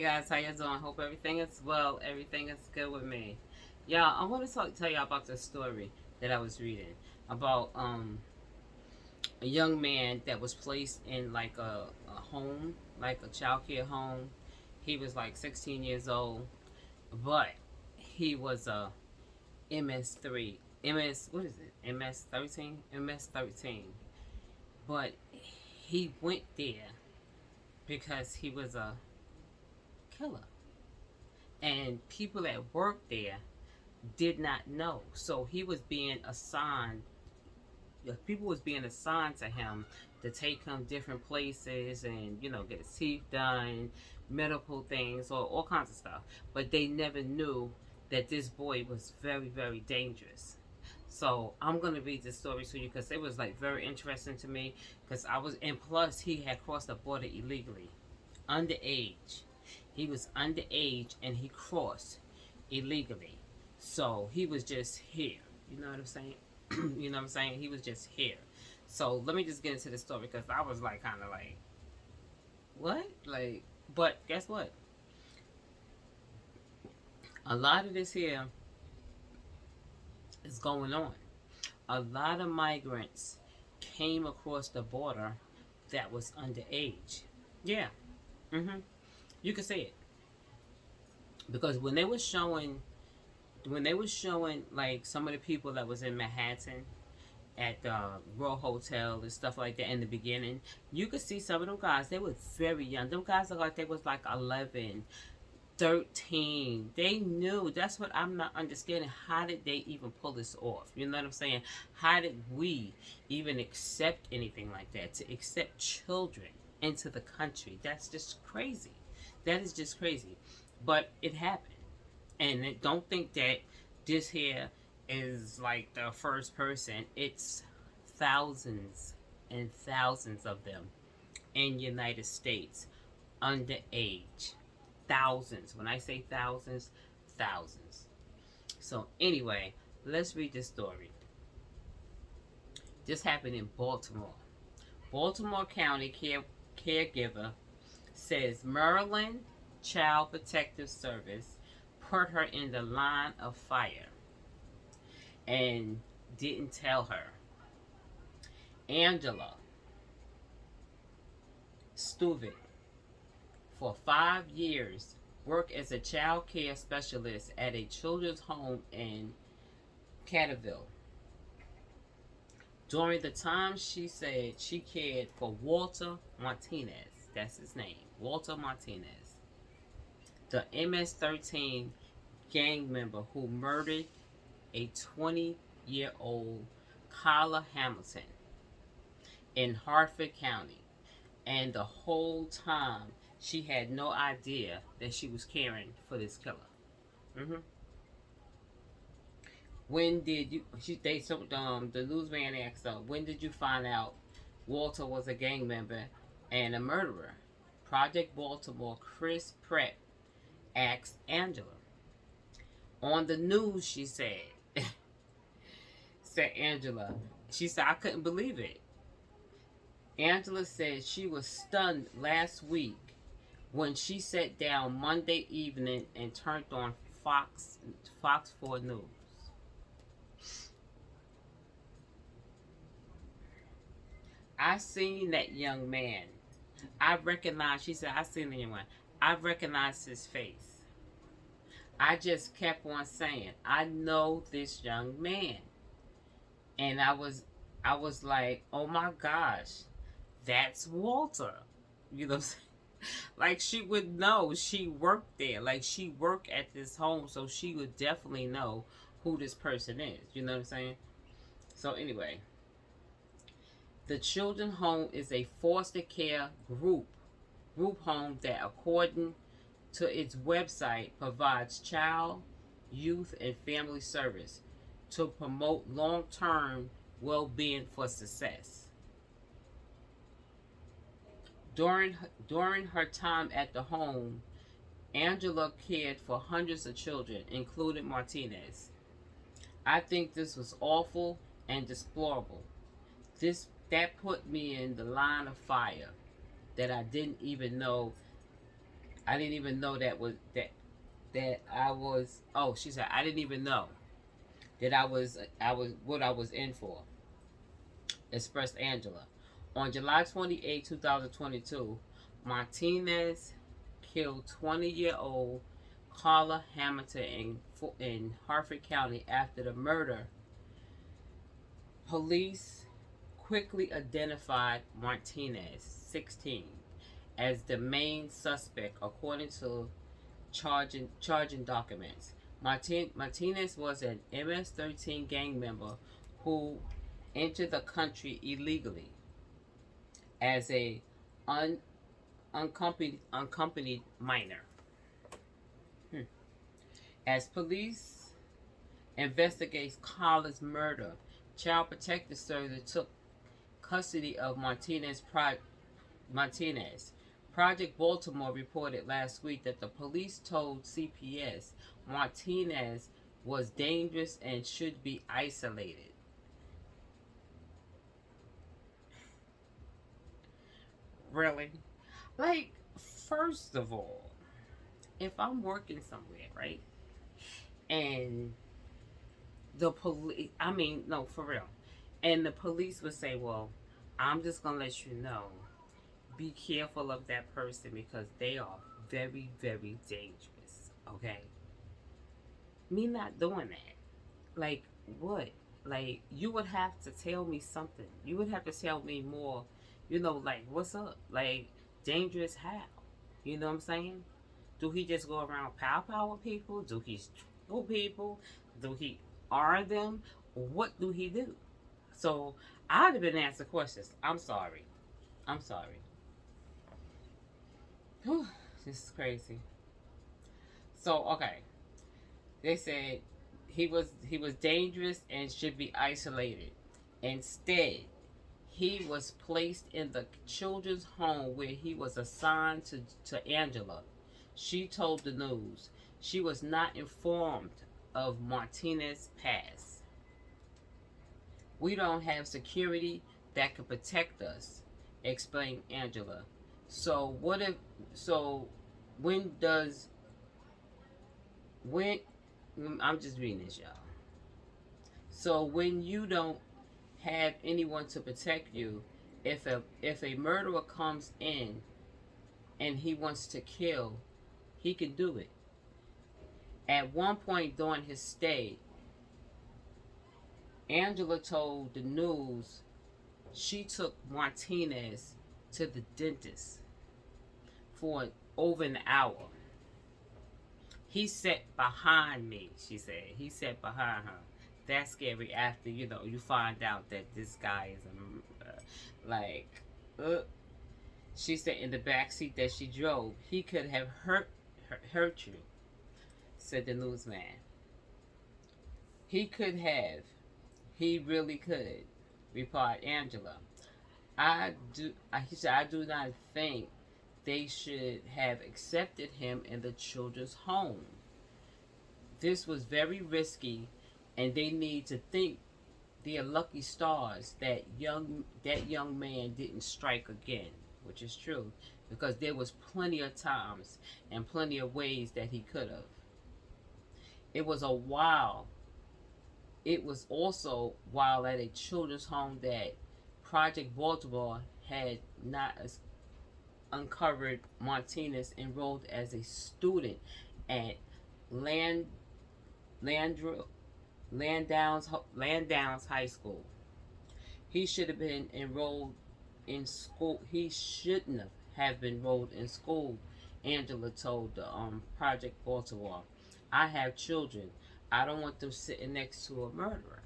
guys, how you doing? Hope everything is well. Everything is good with me. Y'all, I want to tell y'all about this story that I was reading about a young man that was placed in like a home, like a child care home. He was like 16 years old, but he was a MS3, MS what is it? MS13, but he went there because he was a killer, and people that worked there did not know. So he was being assigned, people was being assigned to him to take him different places and, get his teeth done, medical things, or all kinds of stuff. But they never knew that this boy was very, very dangerous. So I'm gonna read this story to you because it was like very interesting to me because and plus he had crossed the border illegally, underage. He was underage and he crossed illegally. So he was just here. You know what I'm saying? You know what I'm saying? He was just here. So let me just get into the story because I was like, kind of like, what? Like, but guess what? A lot of this here is going on. A lot of migrants came across the border that was underage. Yeah. You can say it because when they were showing like some of the people that was in Manhattan at the Royal Hotel and stuff like that in the beginning, you could see some of them guys. They were very young. Them guys look like they was like 11, 13. They knew. That's what I'm not understanding. How did they even pull this off? You know what I'm saying? How did we even accept anything like that? To accept children into the country? That's just crazy. That is just crazy. But it happened. And don't think that this here is like the first person. It's thousands and thousands of them in United States underage. Thousands. When I say thousands, thousands. So anyway, let's read this story. This happened in Baltimore. Baltimore County caregiver says Maryland Child Protective Service put her in the line of fire and didn't tell her. Angela Stuvik, for 5 years, worked as a child care specialist at a children's home in Cataville. During the time, she said she cared for Walter Martinez. That's his name, Walter Martinez, the MS-13 gang member who murdered a 20-year-old Kyla Hamilton in Harford County. And the whole time, she had no idea that she was caring for this killer. When did you? The newsman asked her, "When did you find out Walter was a gang member and a murderer?" Project Baltimore Chris Pratt asked Angela. On the news, she said. Said Angela. She said, "I couldn't believe it." Angela said she was stunned last week when she sat down Monday evening and turned on Fox 4 News. I seen that young man. She said, I seen the young man. I recognized his face. I just kept on saying, I know this young man. And I was like, oh my gosh, that's Walter. You know what I'm saying? Like, she would know. She worked there. Like, she worked at this home, so she would definitely know who this person is. You know what I'm saying? So anyway, the children's home is a foster care group home that, according to its website, provides child, youth, and family service to promote long-term well-being for success. During her time at the home, Angela cared for hundreds of children, including Martinez. I think this was awful and deplorable. That put me in the line of fire that I didn't even know I didn't even know that I was. Oh, she said I didn't even know that I was what I was in for. Expressed Angela. On July 28, 2022, Martinez killed 20-year-old Carla Hamilton in Harford County after the murder. Police quickly identified Martinez, 16, as the main suspect, according to charging documents. Martinez was an MS-13 gang member who entered the country illegally as a unaccompanied minor. Hmm. As police investigates Carla's murder, Child Protective Service took custody of Martinez. Project Baltimore reported last week that the police told CPS Martinez was dangerous and should be isolated. Really? Like, first of all, if I'm working somewhere, right, and the police, I mean, no, for real, and the police would say, well, I'm just going to let you know, be careful of that person because they are very, very dangerous, okay? Me not doing that. Like, what? Like, you would have to tell me something. You would have to tell me more, like, what's up? Like, dangerous how? You know what I'm saying? Do he just go around pow with people? Do he strangle people? Do he are them? What do he do? So I'd have been asked the questions. I'm sorry. I'm sorry. Whew, this is crazy. So okay, they said he was dangerous and should be isolated. Instead, he was placed in the children's home where he was assigned to Angela. She told the news she was not informed of Martinez's past. We don't have security that can protect us, explained Angela. So what if so when does when I'm just reading this, y'all. So when you don't have anyone to protect you, if a murderer comes in and he wants to kill, he can do it. At one point during his stay, Angela told the news she took Martinez to the dentist for over an hour. He sat behind me, she said. He sat behind her. That's scary after, you find out that this guy is like, uh, she said in the back seat that she drove, he could have hurt you, said the newsman. He could have. He really could, replied Angela. He said, I do not think they should have accepted him in the children's home. This was very risky, and they need to think they are lucky stars that young man didn't strike again, which is true, because there was plenty of times and plenty of ways that he could have. It was a while. It was also while at a children's home that Project Baltimore had not uncovered Martinez enrolled as a student at Land Landru, Landowns High School. He should have been enrolled in school. He shouldn't have been enrolled in school, Angela told the Project Baltimore. I have children. I don't want them sitting next to a murderer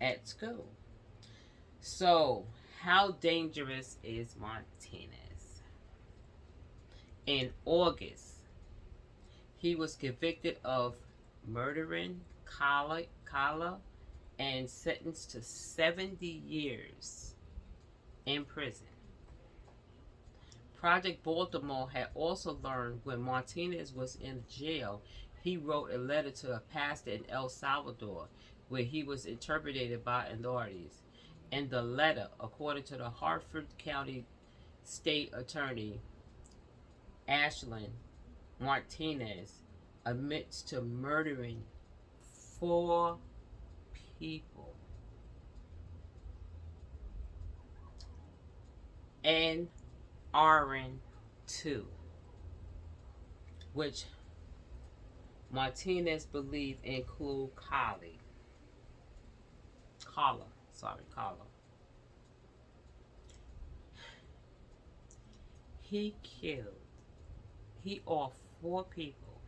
at school. So, how dangerous is Martinez? In August, he was convicted of murdering Kala and sentenced to 70 years in prison. Project Baltimore had also learned when Martinez was in jail, he wrote a letter to a pastor in El Salvador where he was interrogated by authorities. In the letter, according to the Harford County State Attorney, Ashland Martinez admits to murdering 4 people and Aaron 2, which Martinez believed include Kala. He killed, he off 4 people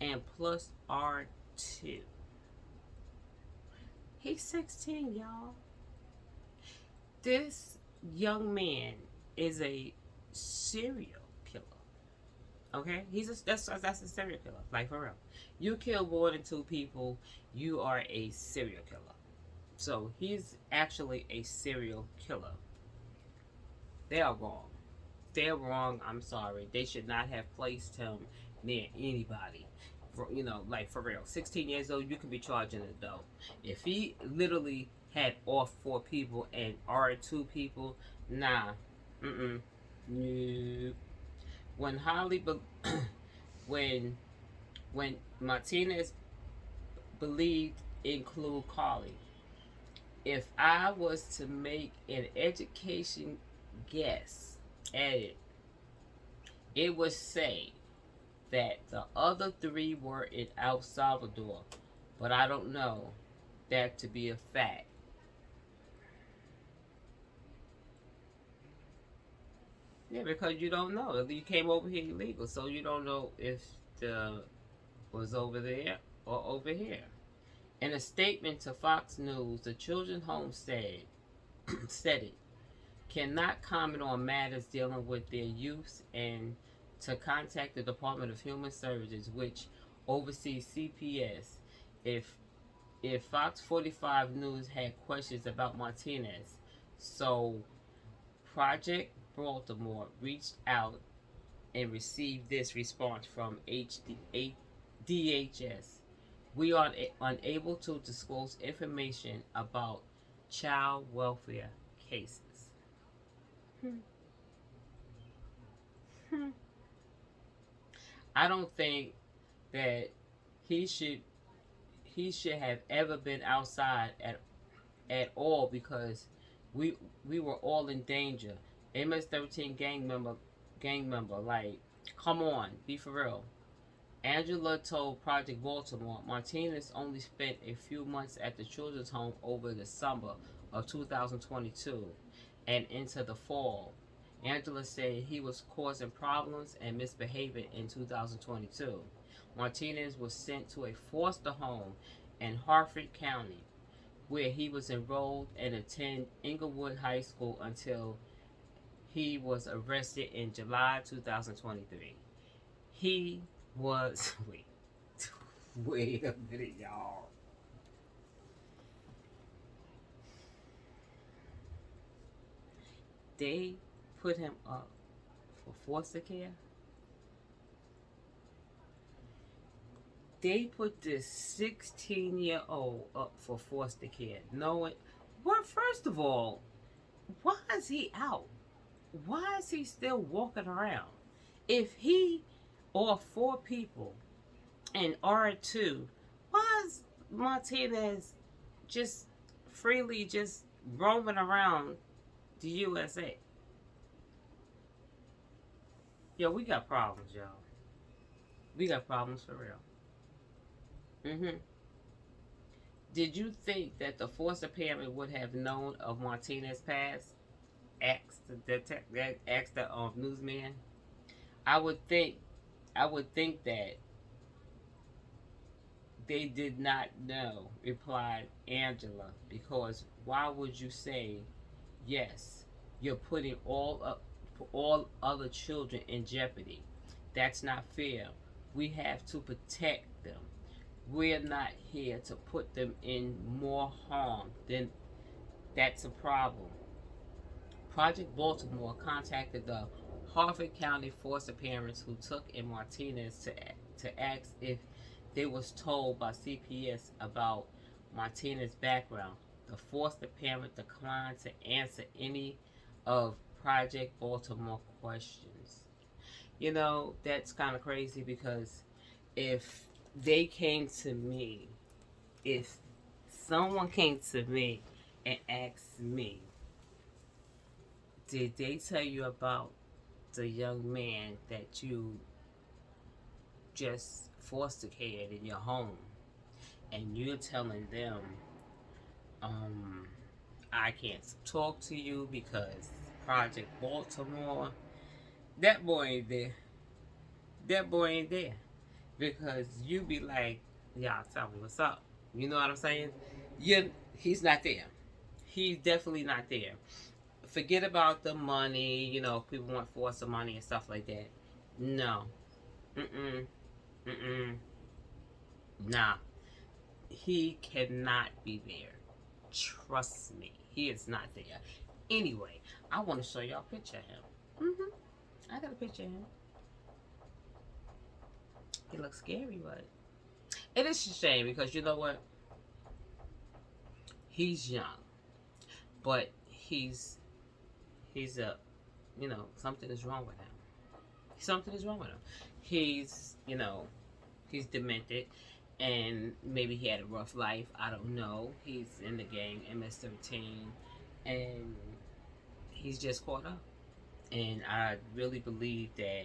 and plus R2. He's 16, y'all. This young man is a serial killer. Okay, that's a serial killer. Like for real, you kill more than 2 people, you are a serial killer. So he's actually a serial killer. They are wrong. They're wrong. I'm sorry. They should not have placed him near anybody. Like for real. 16 years old, you can be charging an adult. If he literally had off 4 people and R2 people, nah, no. When when Martinez believed include Carly, if I was to make an education guess at it, it would say that the other 3 were in El Salvador, but I don't know that to be a fact. Yeah, because you don't know. You came over here illegal, so you don't know if the was over there or over here. In a statement to Fox News, the Children's Home said it cannot comment on matters dealing with their youth and to contact the Department of Human Services, which oversees CPS, if Fox 45 News had questions about Martinez. So Project Baltimore reached out and received this response from DHS. We are unable to disclose information about child welfare cases. I don't think that he should have ever been outside at all because we were all in danger. MS-13 gang member, like, come on, be for real. Angela told Project Baltimore Martinez only spent a few months at the children's home over the summer of 2022 and into the fall. Angela said he was causing problems and misbehaving in 2022. Martinez was sent to a foster home in Harford County, where he was enrolled and attended Inglewood High School until he was arrested in July 2023. He was wait a minute, y'all. They put him up for foster care. They put this 16-year-old up for foster care, knowing, well, first of all, why is he out? Why is he still walking around? If he or 4 people and R2, why is Martinez just freely just roaming around the USA? Yo, we got problems, y'all. We got problems for real. Did you think that the foster parent would have known of Martinez's past? Asked the newsman. I would think that they did not know, replied Angela, because why would you say yes? You're putting all other children in jeopardy. That's not fair. We have to protect them. We're not here to put them in more harm. Then that's a problem. Project Baltimore contacted the Harford County foster parents who took in Martinez to ask if they was told by CPS about Martinez's background. The foster parent declined to answer any of Project Baltimore questions. You know, that's kind of crazy because if they came to me, if someone came to me and asked me, did they tell you about the young man that you just foster cared in your home? And you're telling them, um, I can't talk to you because Project Baltimore, that boy ain't there. That boy ain't there. Because you be like, y'all tell me what's up. You know what I'm saying? You, he's not there. He's definitely not there. Forget about the money, you know, people want force of money and stuff like that. No. Mm-mm. Mm-mm. Nah. He cannot be there. Trust me. He is not there. Anyway, I want to show y'all a picture of him. I got a picture of him. He looks scary, but it is a shame because you know what? He's young, but he's a, you know, something is wrong with him. Something is wrong with him. He's, you know, he's demented, and maybe he had a rough life. I don't know. He's in the gang MS-13, and he's just caught up. And I really believe that,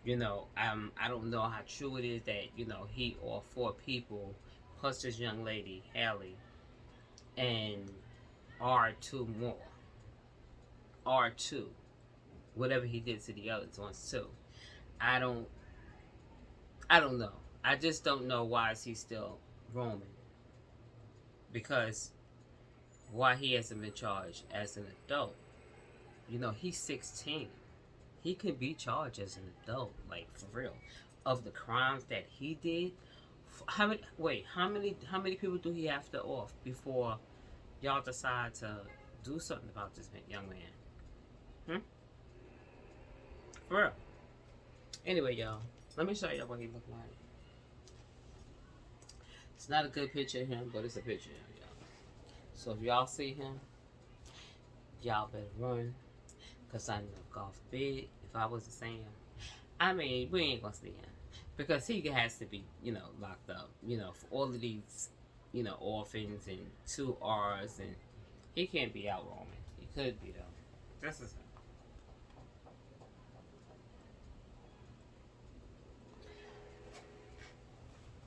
you know, I don't know how true it is that, you know, he or four people plus this young lady Hallie and R2 more, R2, whatever he did to the other ones too. I don't I don't know. I just don't know why is he still roaming, because why he hasn't been charged as an adult. You know, he's 16. He can be charged as an adult, like for real, of the crimes that he did. How many? Wait, How many people do he have to off before y'all decide to do something about this young man? Hmm? For real. Anyway, y'all, let me show y'all what he looked like. It's not a good picture of him, but it's a picture of him, y'all. So if y'all see him, y'all better run. Because I know, God forbid, if I was to see him, I mean, we ain't gonna see him. Because he has to be, you know, locked up, you know, for all of these, you know, orphans and 2Rs, and he can't be out roaming. He could be, though. This is him.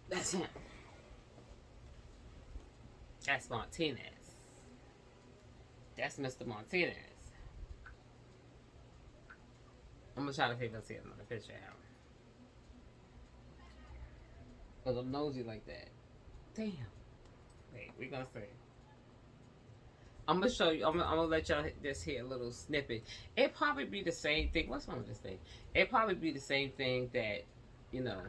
That's him. That's Martinez. That's Mr. Martinez. I'm gonna try to figure out another picture out. Because I'm nosy like that. Damn. Wait, we gonna see. I'm gonna show you. I'm gonna let y'all just hear a little snippet. It probably be the same thing. What's wrong with this thing? It probably be the same thing that, you know.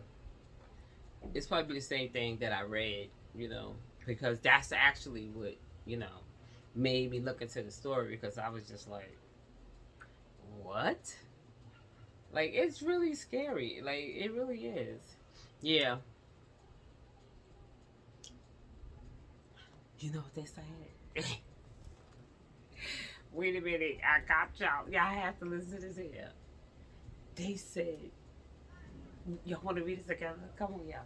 It's probably the same thing that I read. You know, because that's actually what, you know, made me look into the story, because I was just like, what? Like, it's really scary. Like, it really is. Yeah. You know what they say? Wait a minute, I got y'all. Y'all have to listen to this here. They said, y'all want to read it together? Come on, y'all.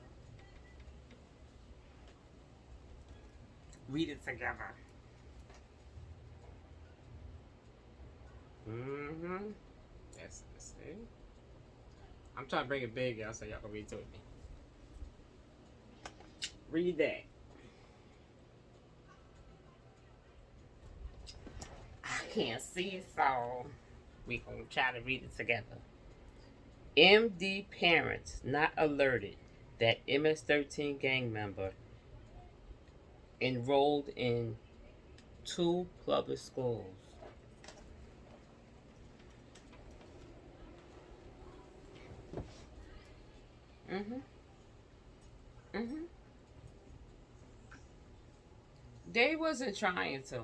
Read it together. Mm-hmm. That's it. I'm trying to bring it big, y'all, so y'all can read to me. Read that. I can't see, so we gonna try to read it together. MD parents not alerted that MS-13 gang member enrolled in 2 public schools. Mm-hmm. Mm-hmm. They wasn't trying to.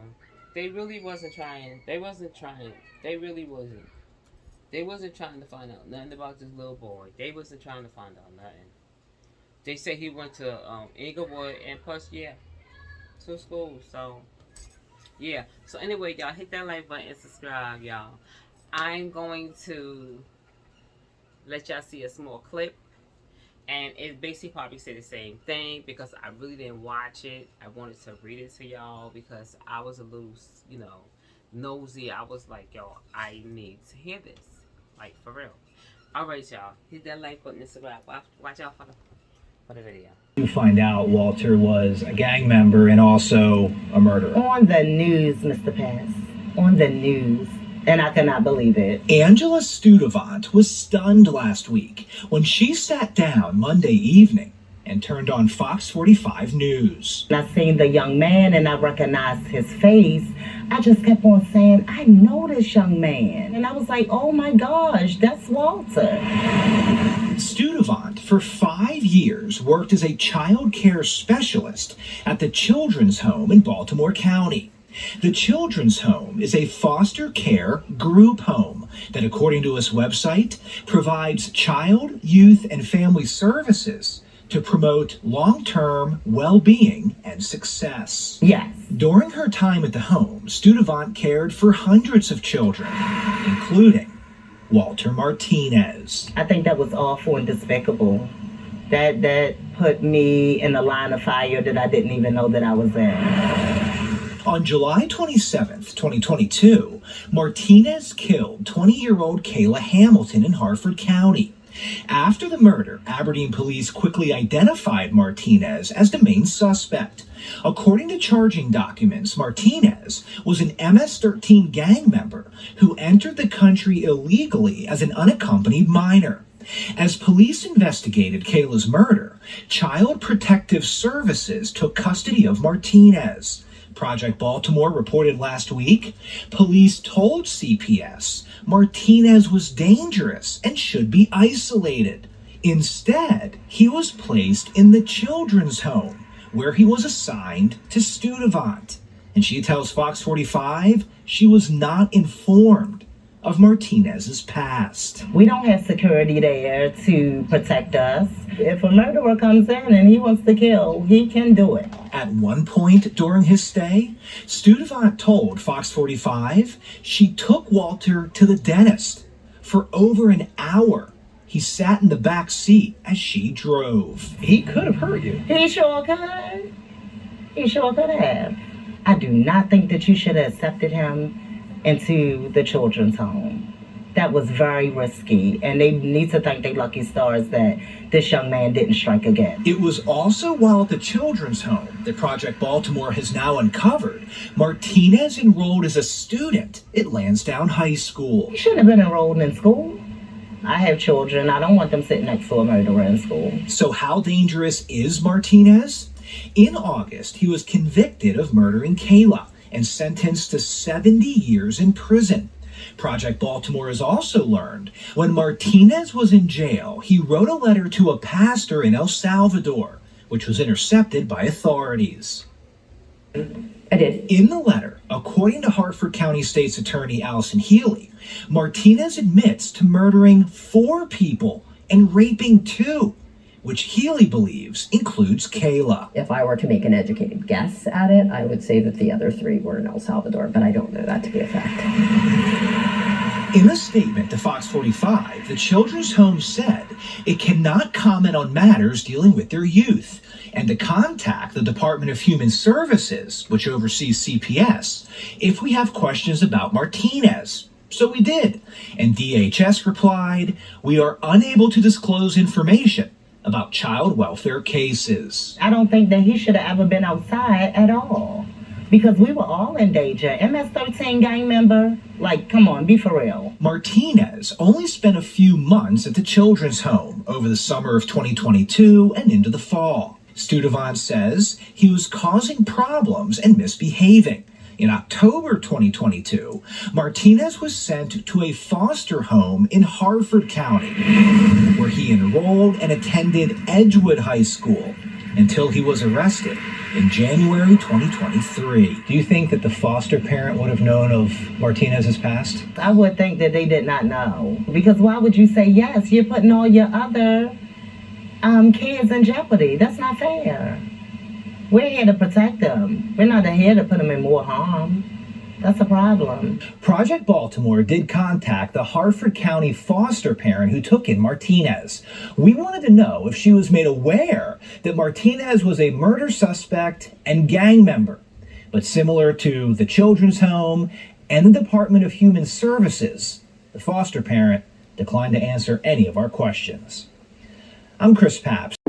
They really wasn't trying. They wasn't trying. They really wasn't. They wasn't trying to find out nothing about this little boy. They wasn't trying to find out nothing. They said he went to Inglewood, and plus, yeah, 2 schools. So yeah. So anyway, y'all hit that like button and subscribe, y'all. I'm going to let y'all see a small clip. And it basically probably said the same thing because I really didn't watch it. I wanted to read it to y'all because I was a little, nosy. I was like, yo, I need to hear this. Like, for real. All right, y'all. Hit that like button and subscribe. Watch out for the video. You find out Walter was a gang member and also a murderer. On the news, Mr. Pass. On the news. And I cannot believe it. Angela Studevant was stunned last week when she sat down Monday evening and turned on Fox 45 News. I seen the young man and I recognized his face. I just kept on saying, I know this young man. And I was like, oh my gosh, that's Walter. Studevant, for 5 years, worked as a child care specialist at the Children's Home in Baltimore County. The Children's Home is a foster care group home that, according to its website, provides child, youth, and family services to promote long-term well-being and success. Yes. During her time at the home, Studevant cared for hundreds of children, including Walter Martinez. I think that was awful and despicable. That put me in a line of fire that I didn't even know that I was in. On July 27th, 2022, Martinez killed 20-year-old Kayla Hamilton in Harford County. After the murder, Aberdeen police quickly identified Martinez as the main suspect. According to charging documents, Martinez was an MS-13 gang member who entered the country illegally as an unaccompanied minor. As police investigated Kayla's murder, Child Protective Services took custody of Martinez. Project Baltimore reported last week, police told CPS Martinez was dangerous and should be isolated. Instead, he was placed in the Children's Home, where he was assigned to Studevant. And she tells Fox 45 she was not informed of Martinez's past. We don't have security there to protect us. If a murderer comes in and he wants to kill, he can do it. At one point during his stay, Studevant told Fox 45 she took Walter to the dentist. For over an hour, he sat in the back seat as she drove. He could have hurt you. He sure could. He sure could have. I do not think that you should have accepted him into the children's home. That was very risky, and they need to thank their lucky stars that this young man didn't strike again. It was also while at the Children's Home that Project Baltimore has now uncovered Martinez enrolled as a student at Lansdowne High School. He shouldn't have been enrolled in school. I have children. I don't want them sitting next to a murderer in school. So how dangerous is Martinez? In August, he was convicted of murdering Kayla and sentenced to 70 years in prison. Project Baltimore has also learned when Martinez was in jail, he wrote a letter to a pastor in El Salvador, which was intercepted by authorities. I did. In the letter, according to Harford County State's Attorney Allison Healy, Martinez admits to murdering 4 people and raping 2, which Healy believes includes Kayla. If I were to make an educated guess at it, I would say that the other 3 were in El Salvador, but I don't know that to be a fact. In a statement to Fox 45, the Children's Home said it cannot comment on matters dealing with their youth and to contact the Department of Human Services, which oversees CPS, if we have questions about Martinez. So we did, and DHS replied, "We are unable to disclose information about child welfare cases." I don't think that he should have ever been outside at all, because we were all in danger. MS-13 gang member, like, come on, be for real. Martinez only spent a few months at the Children's Home over the summer of 2022 and into the fall. Studevant says he was causing problems and misbehaving. In October 2022, Martinez was sent to a foster home in Harford County, where he enrolled and attended Edgewood High School until he was arrested in January 2023. Do you think that the foster parent would have known of Martinez's past? I would think that they did not know, because why would you say yes? You're putting all your other kids in jeopardy. That's not fair. We're here to protect them. We're not here to put them in more harm. That's a problem. Project Baltimore did contact the Harford County foster parent who took in Martinez. We wanted to know if she was made aware that Martinez was a murder suspect and gang member. But similar to the Children's Home and the Department of Human Services, the foster parent declined to answer any of our questions. I'm Chris Papps.